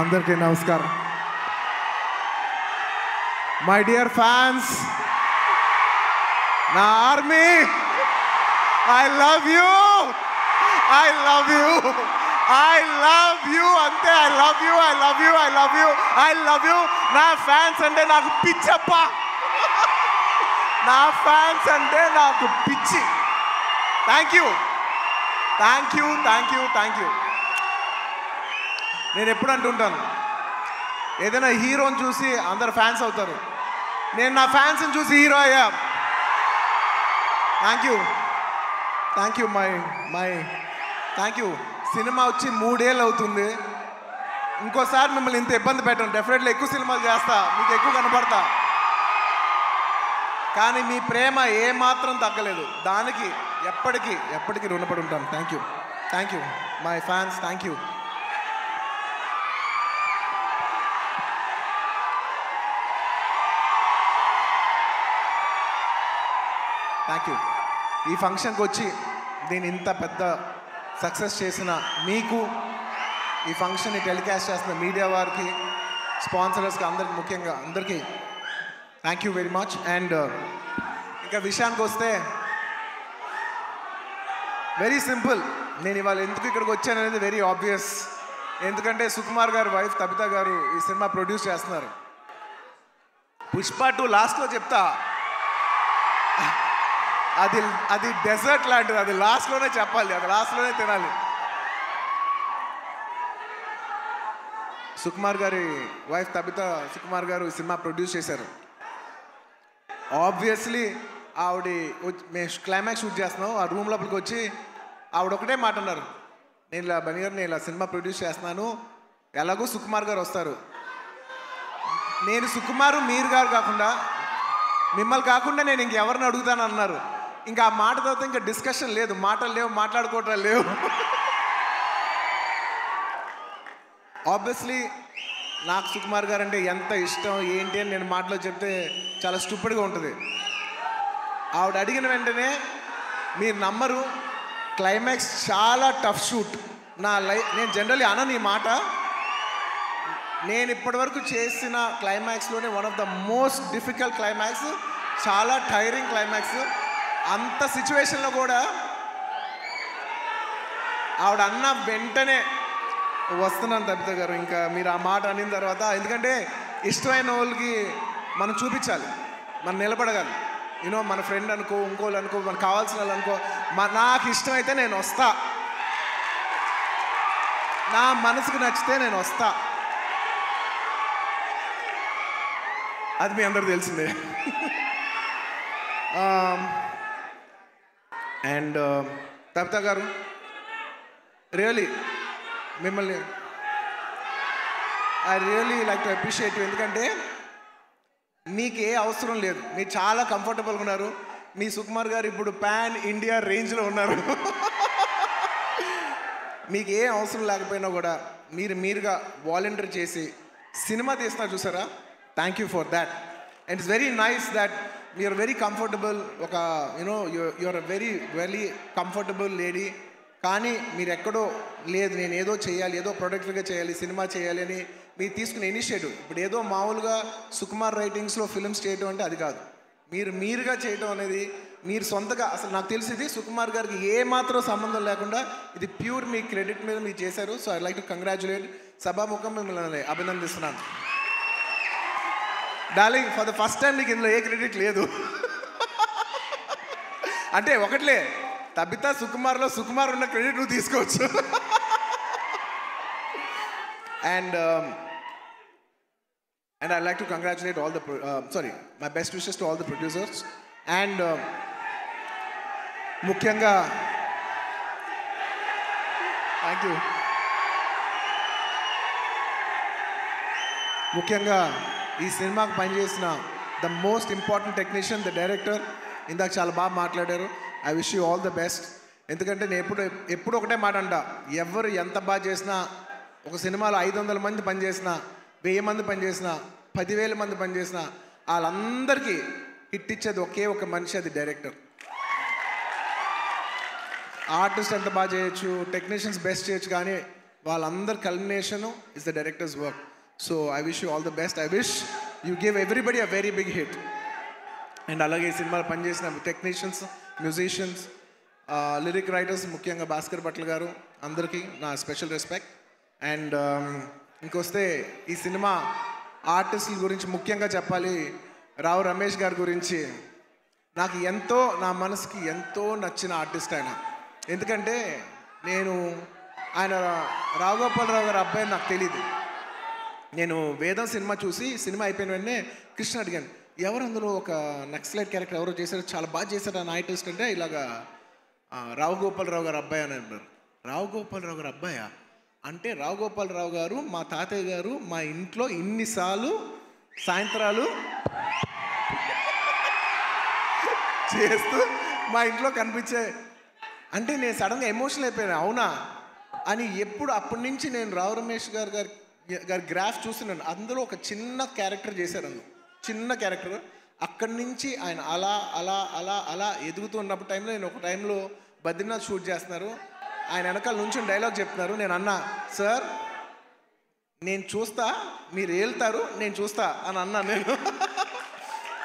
అందరికీ నమస్కారం. My dear fans, నా army, I love you, I love you, I love you, అంతే. I love you, I love you, I love you, I love you. నా fans అంటే నాకు పిచ్చప్ప, నా ఫ్యాన్స్ అంటే నాకు పిచ్చి. Thank you, thank you, thank you, thank you. నేను ఎప్పుడు అంటుంటాను, ఏదైనా హీరోని చూసి అందరు ఫ్యాన్స్ అవుతారు. నేను నా ఫ్యాన్స్ని చూసి హీరో అయ్యా. Thank you, thank you, my thank you. Cinema వచ్చి 3 ఏళ్ళు అవుతుంది. ఇంకోసారి మిమ్మల్ని ఇంత ఇబ్బంది పెట్టను. డెఫినెట్లీ ఎక్కువ సినిమాలు చేస్తా, మీకు ఎక్కువ కనపడతా. కానీ మీ ప్రేమ ఏమాత్రం తగ్గలేదు. దానికి ఎప్పటికీ రుణపడి ఉంటాను. Thank you, thank you my fans, thank you. Thank you. ఈ ఫంక్షన్కి వచ్చి దీన్ని ఇంత పెద్ద సక్సెస్ చేసిన మీకు, ఈ ఫంక్షన్ని టెలికాస్ట్ చేస్తున్న మీడియా వారికి, స్పాన్సరర్స్కి, అందరికి, ముఖ్యంగా అందరికీ thank you very much. And ఇంకా విషయానికి వస్తే వెరీ సింపుల్. నేను ఇవాళ ఎందుకు ఇక్కడికి వచ్చాను అనేది వెరీ ఆబ్వియస్. ఎందుకంటే సుకుమార్ గారు వైఫ్ తబిత గారు ఈ సినిమా ప్రొడ్యూస్ చేస్తున్నారు. పుష్ప 2 లాస్ట్లో చెప్తా, అది డెజర్ట్ లాంటిది. అది లాస్ట్లోనే చెప్పాలి, అది లాస్ట్లోనే తినాలి. సుకుమార్ గారి వైఫ్ తబిత సుకుమార్ గారు ఈ సినిమా ప్రొడ్యూస్ చేశారు. ఆబ్వియస్లీ ఆవిడ మేము క్లైమాక్స్ షూట్ చేస్తున్నాం. ఆ రూమ్ లోపలికి వచ్చి ఆవిడ ఒకటే మాట అన్నారు, నేను ఇలా సినిమా ప్రొడ్యూస్ చేస్తున్నాను, ఎలాగో సుకుమార్ గారు వస్తారు. నేను సుకుమారు మీరు గారు కాకుండా, మిమ్మల్ని కాకుండా నేను ఇంకెవరిని అడుగుతాను అన్నారు. ఇంకా ఆ మాట తర్వాత ఇంకా డిస్కషన్ లేదు, మాటలు లేవు, మాట్లాడుకోవటం లేవు. ఆబ్వియస్లీ నాకు సుకుమార్ గారు అంటే ఎంత ఇష్టం ఏంటి అని నేను మాటలో చెప్తే చాలా స్టూపిడ్గా ఉంటుంది. ఆవిడ అడిగిన వెంటనే మీరు నమ్మరు, క్లైమాక్స్ చాలా టఫ్ షూట్. నేను జనరల్లీ అనను ఈ మాట. నేను ఇప్పటివరకు చేసిన క్లైమాక్స్లోనే one of the most difficult climax, చాలా టైరింగ్ క్లైమాక్స్. అంత సిచ్యువేషన్లో కూడా ఆవిడ అన్న వెంటనే వస్తున్నాను తబిత గారు, ఇంకా మీరు ఆ మాట అనిన తర్వాత, ఎందుకంటే ఇష్టమైన వాళ్ళకి మనం చూపించాలి, మనం నిలబడగాలి. యూనో మన ఫ్రెండ్ అనుకో, ఇంకోళ్ళు అనుకో, మనకు కావాల్సిన వాళ్ళు అనుకో, నాకు ఇష్టమైతే నేను వస్తా, నా మనసుకు నచ్చితే నేను వస్తా. అది మీ అందరూ తెలిసిందే. అండ్ తబిత గారు, రియలీ మిమ్మల్ని I really like to appreciate you. ఎందుకంటే మీకు ఏ అవసరం లేదు, మీరు చాలా కంఫర్టబుల్గా ఉన్నారు. మీ సుకుమార్ గారు ఇప్పుడు పాన్ ఇండియా రేంజ్లో ఉన్నారు. మీకు ఏ అవసరం లేకపోయినా కూడా మీరుగా వాలంటీర్ చేసి సినిమా తీస్తున్నారు చూసారా, thank you for that. And it's very nice that you're very comfortable. ఒక you're a very comfortable lady. కానీ మీరు ఎక్కడో లేదు, నేను ఏదో చేయాలి, ఏదో ప్రొడక్టివ్గా చేయాలి, సినిమా చేయాలి అని మీరు తీసుకునే ఇనిషియేటివ్. ఇప్పుడు ఏదో మామూలుగా సుకుమార్ రైటింగ్స్లో ఫిల్మ్స్ చేయటం అంటే అది కాదు. మీరుగా చేయటం అనేది, మీరు సొంతగా, అసలు నాకు తెలిసింది సుకుమార్ గారికి ఏ మాత్రం సంబంధం లేకుండా ఇది ప్యూర్ మీ క్రెడిట్ మీద మీరు చేశారు. So I like to congratulate. సభాముఖం మిమ్మల్ని అభినందిస్తున్నాను. Darling, for the first time మీకు ఇందులో ఏ క్రెడిట్ లేదు. అంటే ఒకట్లే, తబిత సుకుమార్లో సుకుమార్ ఉన్న క్రెడిట్ నువ్వు తీసుకోవచ్చు. And I'd like to congratulate all the, my best wishes to all the producers. And ముఖ్యంగా ముఖ్యంగా ఈ సినిమాకి పనిచేసిన the most important technician, the director. ఇందాక చాలా బాగా మాట్లాడారు. I wish you all the best. ఎందుకంటే నేను ఎప్పుడు ఒకటే మాట అంట, ఎవరు ఎంత బాగా చేసినా, ఒక సినిమాలో 500 మంది పనిచేసినా, 1000 మంది పనిచేసినా, 10,000 మంది పనిచేసినా, వాళ్ళందరికీ హిట్ ఇచ్చేది ఒకే ఒక మనిషి, అది డైరెక్టర్. ఆర్టిస్ట్ ఎంత బాగా చేయొచ్చు, టెక్నీషియన్స్ బెస్ట్ చేయొచ్చు, కానీ వాళ్ళందరి culmination is the directors work. So I wish you all the best. I wish you give everybody a very big hit. And అలాగే ఈ సినిమాలో పనిచేసిన టెక్నీషియన్స్, మ్యూజిషియన్స్, లిరిక్ రైటర్స్, ముఖ్యంగా భాస్కర్ భట్ల గారు, అందరికీ నా స్పెషల్ రెస్పెక్ట్. అండ్ ఇంకొస్తే ఈ సినిమా ఆర్టిస్టుల గురించి ముఖ్యంగా చెప్పాలి. రావు రమేష్ గారి గురించి నాకు ఎంతో, నా మనసుకి ఎంతో నచ్చిన ఆర్టిస్ట్ ఆయన. ఎందుకంటే ఆయన రావు గోపాలరావు గారి అబ్బాయి నాకు తెలియదు. నేను వేదం సినిమా చూసి, సినిమా అయిపోయిన వెంటనే కృష్ణ అడిగాను, ఎవరు అందులో ఒక నక్సలైట్ క్యారెక్టర్ ఎవరో చేశారు, చాలా బాగా చేశారు ఆ ఆర్టిస్ట్ అంటే, ఇలాగా రావు గోపాలరావు గారు అబ్బాయి అని అన్నారు. రావు గోపాలరావు గారు అబ్బాయా అంటే, రావు గోపాలరావు గారు మా తాతయ్య గారు మా ఇంట్లో ఇన్నిసార్లు సాయంత్రాలు చేస్తూ మా ఇంట్లో కనిపించే అంటే నేను సడన్గా ఎమోషనల్ అయిపోయాను. అవునా అని అప్పటి నుంచి నేను రావు రమేష్ గారి గ్రాఫ్ చూస్తున్నాను. అందులో ఒక చిన్న క్యారెక్టర్ చేశారు, అందులో చిన్న క్యారెక్టర్. అక్కడి నుంచి ఆయన అలా అలా అలా అలా ఎదుగుతూ ఉన్నప్పుడు టైంలో, నేను ఒక టైంలో బద్రీనాథ్ షూట్ చేస్తున్నారు, ఆయన వెనకాల నుంచి డైలాగ్ చెప్తున్నారు. నేను అన్నా, సార్ నేను చూస్తా, మీరు వెళ్తారు, నేను చూస్తా అని అన్నా నేను.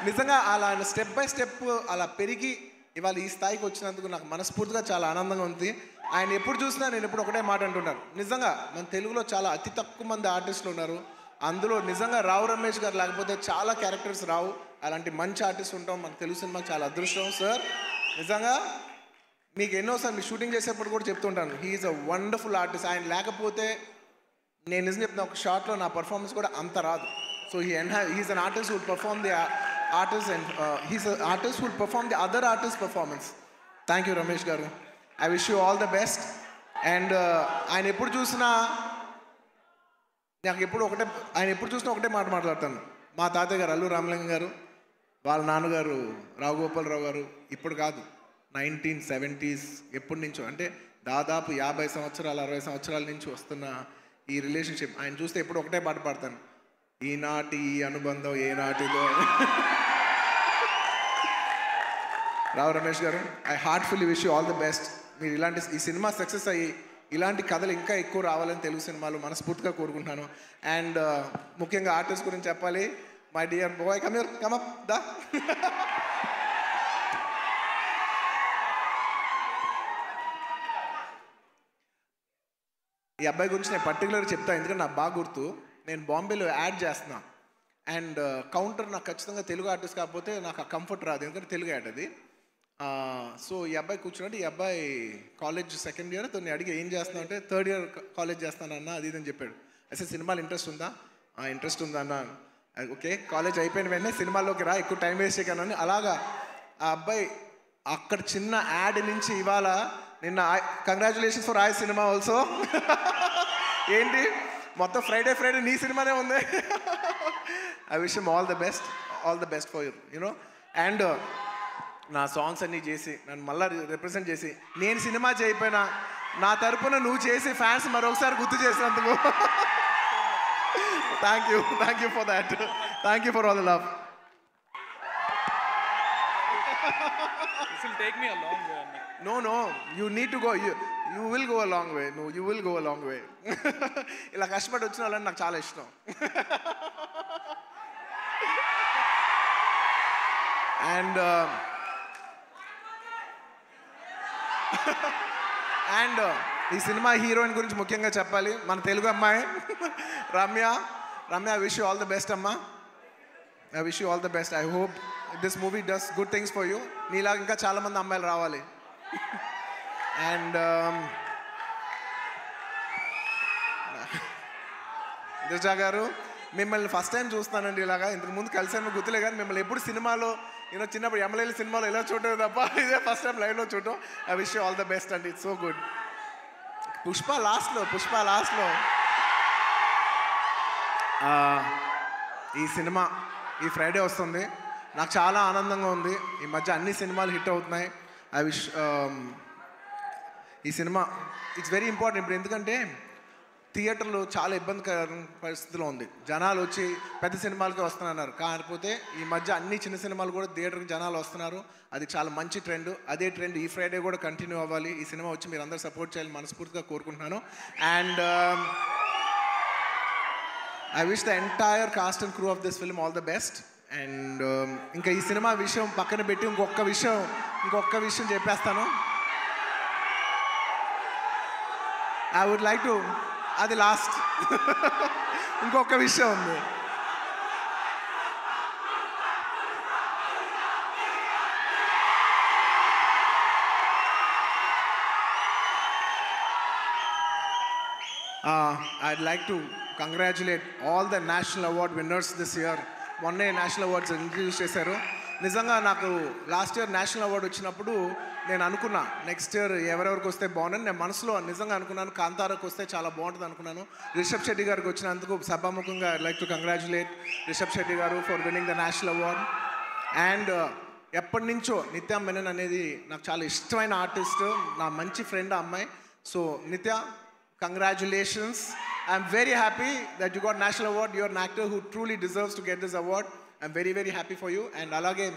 నిజంగా అలా స్టెప్ బై స్టెప్ అలా పెరిగి ఇవాళ ఈ స్థాయికి వచ్చినందుకు నాకు మనస్ఫూర్తిగా చాలా ఆనందంగా ఉంది. ఆయన ఎప్పుడు చూసినా నేను ఎప్పుడు ఒకటే మాట అంటున్నాను, నిజంగా మన తెలుగులో చాలా అతి తక్కువ మంది ఆర్టిస్టులు ఉన్నారు, అందులో నిజంగా రావు రమేష్ గారు లేకపోతే చాలా క్యారెక్టర్స్ రావు. అలాంటి మంచి ఆర్టిస్ట్ ఉంటాం మన తెలుగు సినిమాకి చాలా అదృష్టం. సార్ నిజంగా మీకు ఎన్నోసార్లు మీ షూటింగ్ చేసేప్పుడు కూడా చెప్తుంటాను, he is a wonderful artist. ఆయన లేకపోతే నేను నిజం చెప్తున్నా, ఒక షార్ట్లో నా పర్ఫార్మెన్స్ కూడా అంత రాదు. So he is an artist who perform the artist and he's an artist who will perform the other artist's performance. Thank you Ramesh garu. I wish you all the best. And ఆయన ఎప్పుడు చూసినా ఒకటే మాట మాట్లాడతాను. మా తాతయ్య గారు అల్లు రామలింగం గారు, వాళ్ళ నాన్నగారు రావు గోపాలరావు గారు, ఇప్పుడు కాదు 1970s ఎప్పటి నుంచో, అంటే దాదాపు 50 సంవత్సరాలు 60 సంవత్సరాల నుంచి వస్తున్న ఈ రిలేషన్షిప్ ఆయన చూస్తే ఎప్పుడు ఒకటే పాట పాడతాను, ఈనాటి ఈ అనుబంధం ఏనాటిదో. రావు రమేష్ గారు, I heartfully wish you all the best. మీరు ఈ సినిమా సక్సెస్ అయ్యి ఇలాంటి కథలు ఇంకా ఎక్కువ రావాలని తెలుగు సినిమాలు మనస్ఫూర్తిగా కోరుకుంటున్నాను. అండ్ ముఖ్యంగా ఆర్టిస్ట్ గురించి చెప్పాలి. My dear boy, come up దా. ఈ అబ్బాయి గురించి నేను పర్టికులర్గా చెప్తాను, ఎందుకంటే నాకు బాగా గుర్తు. నేను బాంబేలో యాడ్ చేస్తున్నా, అండ్ కౌంటర్ నాకు ఖచ్చితంగా తెలుగు ఆర్టిస్ట్ కాకపోతే నాకు ఆ కంఫర్ట్ రాదు, ఎందుకంటే తెలుగు యాడ్ అది. సో ఈ అబ్బాయి కూర్చున్నట్టు, ఈ అబ్బాయి కాలేజ్ సెకండ్ ఇయర్, తను అడిగి ఏం చేస్తున్నావు అంటే, థర్డ్ ఇయర్ కాలేజ్ చేస్తానన్నా అది ఇదని చెప్పాడు. అసలు సినిమాలు ఇంట్రెస్ట్ ఉందా? ఇంట్రెస్ట్ ఉందా అన్న. ఓకే, కాలేజ్ అయిపోయిన వెంటనే సినిమాల్లోకి రా, ఎక్కువ టైం వేస్ట్ చేయకనని. అలాగా ఆ అబ్బాయి అక్కడ చిన్న యాడ్ నుంచి ఇవాళ నిన్న కంగ్రాచులేషన్స్ ఫర్ ఆయ్ సినిమా ఆల్సో. ఏంటి మొత్తం ఫ్రైడే నీ సినిమానే ఉంది. I wish him all the best for you know. And నా సాంగ్స్ అన్నీ చేసి నన్ను మళ్ళీ రిప్రజెంట్ చేసి, నేను సినిమా చేయకపోయినా నా తరపున నువ్వు చేసి ఫ్యాన్స్ మరొకసారి గుర్తు చేసినందుకు thank you for that. Thank you for all the love. This will take me a long way. No, you need to go. You will go a long way. No, you will go a long way. ఇలా కష్టపడి వచ్చిన వాళ్ళని నాకు చాలా ఇష్టం. And ఈ cinema heroine గురించి ముఖ్యంగా చెప్పాలి. మన తెలుగు అమ్మాయి Ramya. I wish you all the best అమ్మా. I wish you all the best. I hope this movie does good things for you. నీలాగా ఇంకా చాలామంది అమ్మాయిలు రావాలి. అండ్ దిశా గారు, మిమ్మల్ని ఫస్ట్ టైం చూస్తానండి. ఇలాగా ఇంతకు ముందు కలిసాను గుర్తులే, కానీ మిమ్మల్ని ఎప్పుడు సినిమాలో చిన్నప్పుడు ఎమ్మెల్యేల సినిమాలో ఎలా చూడలేదు తప్ప ఇదే ఫస్ట్ టైం లైవ్లో చూడటం. I wish you all the best అండి. It's so good. పుష్ప లాస్ట్లో ఈ సినిమా ఈ ఫ్రైడే వస్తుంది. నాకు చాలా ఆనందంగా ఉంది. ఈ మధ్య అన్ని సినిమాలు హిట్ అవుతున్నాయి. ఐ విష్ ఈ సినిమా ఇట్స్ వెరీ ఇంపార్టెంట్. ఇప్పుడు ఎందుకంటే థియేటర్లో చాలా ఇబ్బందికర పరిస్థితిలో ఉంది. జనాలు వచ్చి పెద్ద సినిమాలకి వస్తున్నారు, కాకపోతే ఈ మధ్య అన్ని చిన్న సినిమాలు కూడా థియేటర్కి జనాలు వస్తున్నారు. అది చాలా మంచి ట్రెండ్. అదే ట్రెండ్ ఈ ఫ్రైడే కూడా కంటిన్యూ అవ్వాలి. ఈ సినిమా వచ్చి మీరు అందరూ సపోర్ట్ చేయాలని మనస్ఫూర్తిగా కోరుకుంటున్నాను. And I wish the entire cast and crew of this film all the best. And ఇంకా ఈ సినిమా విషయం పక్కన పెట్టి ఇంకొక విషయం చెప్పేస్తాను. I would like to, అది లాస్ట్. ఇంకొక విషయం ఉంది. I'd like to congratulate all the national award winners this year. మొన్నే నేషనల్ అవార్డ్స్ ఇంట్రడ్యూస్ చేశారు. నిజంగా నాకు లాస్ట్ ఇయర్ నేషనల్ అవార్డు వచ్చినప్పుడు నేను అనుకున్నా నెక్స్ట్ ఇయర్ ఎవరెవరికి వస్తే బాగుందని. నేను మనసులో నిజంగా అనుకున్నాను కాంతారాకు వస్తే చాలా బాగుంటుంది అనుకున్నాను. రిషబ్ శెట్టి గారికి వచ్చినందుకు సభాముఖంగా I'd like to congratulate Rishab Shetty గారు for winning the national award. And ఎప్పటి నుంచో నిత్య మెనన్ అనేది నాకు చాలా ఇష్టమైన ఆర్టిస్ట్, నా మంచి ఫ్రెండ్ అమ్మాయి. సో నిత్య, congratulations. I'm very happy that you got national award. You're an actor who truly deserves to get this award. I'm very very happy for you. And అలాగే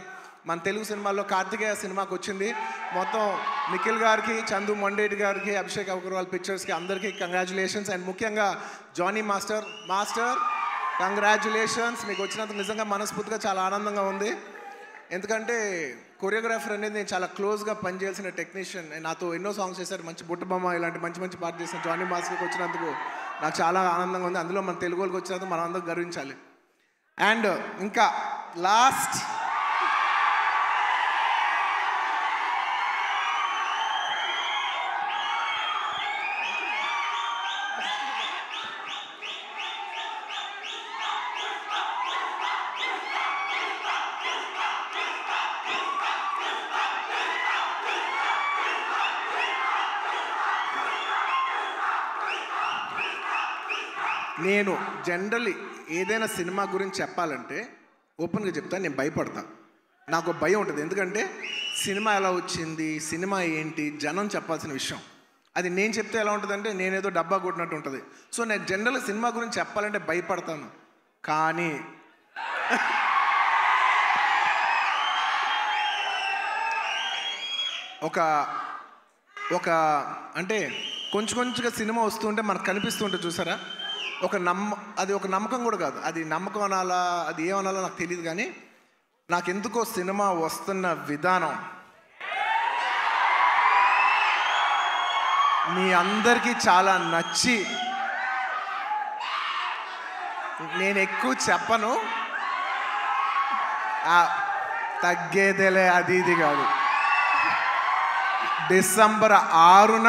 మన తెలుగు సినిమాల్లో కార్తికేయ సినిమాకి వచ్చింది. మొత్తం నిఖిల్ గారికి, చందు మొండేటి గారికి, అభిషేక్ అగర్వాల్ పిక్చర్స్కి అందరికీ కంగ్రాచులేషన్స్. అండ్ ముఖ్యంగా జానీ మాస్టర్ కంగ్రాచులేషన్స్. మీకు వచ్చినందుకు నిజంగా మనస్ఫూర్తిగా చాలా ఆనందంగా ఉంది. ఎందుకంటే కొరియోగ్రాఫర్ అనేది నేను చాలా క్లోజ్గా పనిచేయాల్సిన టెక్నీషియన్. నాతో ఎన్నో సాంగ్స్ చేశారు, మంచి బుట్టబొమ్మ ఇలాంటి మంచి పాట చేసిన జానీ మాస్టర్కి వచ్చినందుకు నాకు చాలా ఆనందంగా ఉంది. అందులో మన తెలుగు వాళ్ళకి వచ్చినందుకు మనం అందరూ గర్వించాలి. అండ్ ఇంకా లాస్ట్ నేను జనరల్లీ ఏదైనా సినిమా గురించి చెప్పాలంటే ఓపెన్గా చెప్తాను, నేను భయపడతా. నాకు భయం ఉంటుంది. ఎందుకంటే సినిమా ఎలా వచ్చింది, సినిమా ఏంటి, జనం చెప్పాల్సిన విషయం అది నేను చెప్తే ఎలా ఉంటుందంటే నేనేదో డబ్బా కొట్టినట్టు ఉంటుంది. సో నేను జనరల్గా సినిమా గురించి చెప్పాలంటే భయపడతాను. కానీ ఒక అంటే కొంచెంగా సినిమా వస్తుంటే మనకు కనిపిస్తుంటే చూసారా, అది ఒక నమ్మకం కూడా కాదు. అది నమ్మకం అనాలా, అది ఏమనాలో నాకు తెలియదు. కానీ నాకెందుకో సినిమా వస్తున్న విధానం మీ అందరికీ చాలా నచ్చి, నేను ఎక్కువ చెప్పను, తగ్గేదేలే అది ఇది కాదు. డిసెంబర్ 6న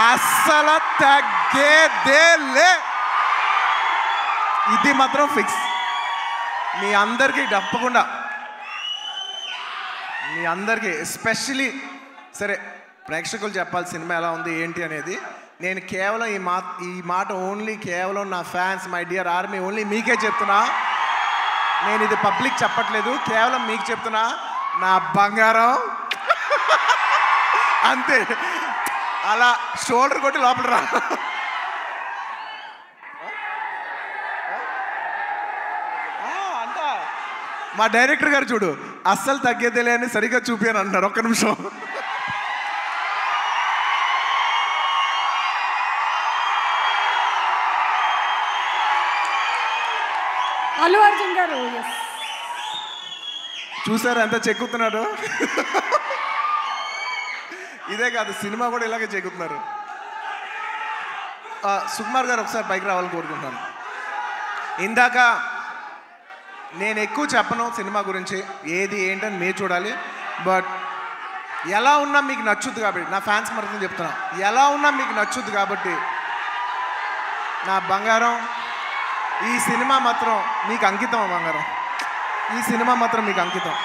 అస్సలు తగ్గేదేలే, ఇది మాత్రం ఫిక్స్. మీ అందరికీ తప్పకుండా, మీ అందరికీ ఎస్పెషలీ సరే ప్రేక్షకులు చెప్పాలి సినిమా ఎలా ఉంది ఏంటి అనేది. నేను కేవలం ఈ మాట ఓన్లీ కేవలం నా fans, my dear army, only మీకే చెప్తున్నా. నేను ఇది పబ్లిక్ చెప్పట్లేదు, కేవలం మీకు చెప్తున్నా. నా బంగారం అంతే, అలా షోల్డర్ కొట్టి లోపల రా. మా డైరెక్టర్ గారు చూడు, అస్సలు తగ్గేదేలే అని సరిగ్గా చూపాను అంటున్నారు. ఒక్క నిమిషం. అల్లు అర్జున్ గారు చూసారా ఎంత చెక్కుతున్నాడు. ఇదే కాదు, సినిమా కూడా ఇలాగే చెక్కుతున్నారు. సుకుమార్ గారు ఒకసారి పైకి రావాలని కోరుకుంటున్నాను. ఇందాక నేను ఎక్కువ చెప్పను సినిమా గురించి, ఏది ఏంటని మీరు చూడాలి. బట్ ఎలా ఉన్నా మీకు నచ్చుద్ది కాబట్టి, నా ఫ్యాన్స్ మరొకటి చెప్తున్నా, ఎలా ఉన్నా మీకు నచ్చుద్ది కాబట్టి నా బంగారం, ఈ సినిమా మాత్రం మీకు అంకితం. బంగారం, ఈ సినిమా మాత్రం మీకు అంకితం.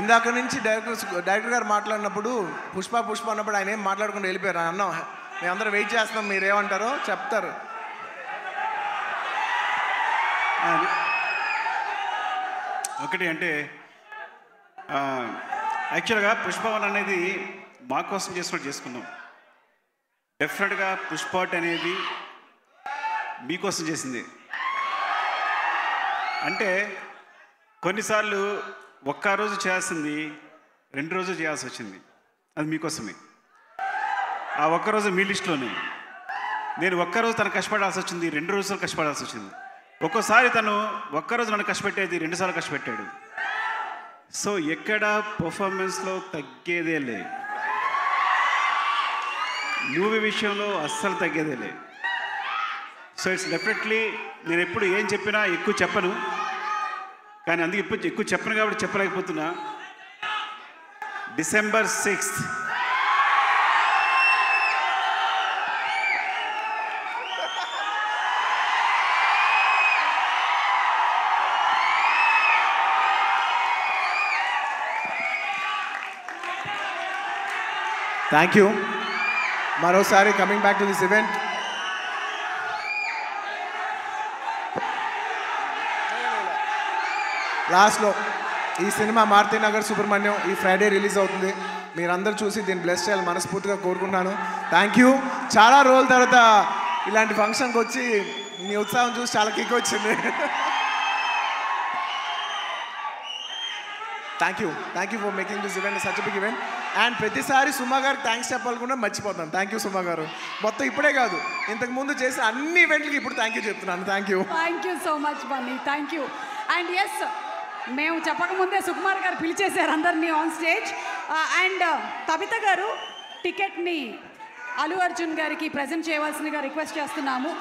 ఇందాక నుంచి డైరెక్టర్ గారు మాట్లాడినప్పుడు పుష్ప అన్నప్పుడు ఆయన ఏం మాట్లాడుకుంటూ వెళ్ళిపోయారు. అన్నాం మేమందరం వెయిట్ చేస్తున్నాం, మీరేమంటారో చెప్తారు. ఒకటి అంటే యాక్చువల్గా పుష్పవన్ అనేది మా కోసం చేసుకున్నాం. డెఫినెట్గా పుష్పాట్ అనేది మీకోసం చేసింది. అంటే కొన్నిసార్లు ఒక్క రోజు చేయాల్సింది 2 రోజులు చేయాల్సి వచ్చింది. అది మీకోసమే. ఆ ఒక్కరోజు మీ లిస్టులోనే. నేను ఒక్కరోజు తను కష్టపడాల్సి వచ్చింది, 2 రోజులు కష్టపడాల్సి వచ్చింది. ఒక్కోసారి తను ఒక్కరోజు నన్ను కష్టపెట్టేది 2 సార్లు కష్టపెట్టాడు. సో ఎక్కడ పర్ఫార్మెన్స్లో తగ్గేదే లే, మూవీ విషయంలో అస్సలు తగ్గేదే లే. సో ఇట్స్ డెఫినెట్లీ నేను ఎప్పుడు ఏం చెప్పినా ఎక్కువ చెప్పను, కానీ అందుకే ఇప్పుడు ఎక్కువ చెప్పను కాబట్టి చెప్పలేకపోతున్నా. December 6th thank you. మరోసారి coming back to this event, లాస్ట్లో ఈ సినిమా మారుతినగర్ సుబ్రహ్మణ్యం ఈ ఫ్రైడే రిలీజ్ అవుతుంది. మీరందరూ చూసి దీన్ని బ్లెస్ చేయాలి మనస్ఫూర్తిగా కోరుకుంటున్నాను. Thank you. చాలా రోజుల తర్వాత ఇలాంటి ఫంక్షన్కి వచ్చి మీ ఉత్సాహం చూసి చాలా కిక్ వచ్చింది. Thank you for making this event such big event. And ప్రతిసారి సుమా గారికి థ్యాంక్స్ చెప్పాలనుకున్నా మర్చిపోతాను. థ్యాంక్ యూ సుమా గారు. మొత్తం ఇప్పుడే కాదు, ఇంతకు ముందు చేసిన అన్ని ఈవెంట్లకి ఇప్పుడు థ్యాంక్ యూ చెప్తున్నాను. Thank you so much Bunny. Thank you. And yes, మేము చెప్పకముందే సుకుమార్ గారు పిలిచేశారు అందరినీ ఆన్ స్టేజ్. అండ్ కవిత గారు టికెట్ని అల్లు అర్జున్ గారికి ప్రజెంట్ చేయవలసిందిగా రిక్వెస్ట్ చేస్తున్నాము.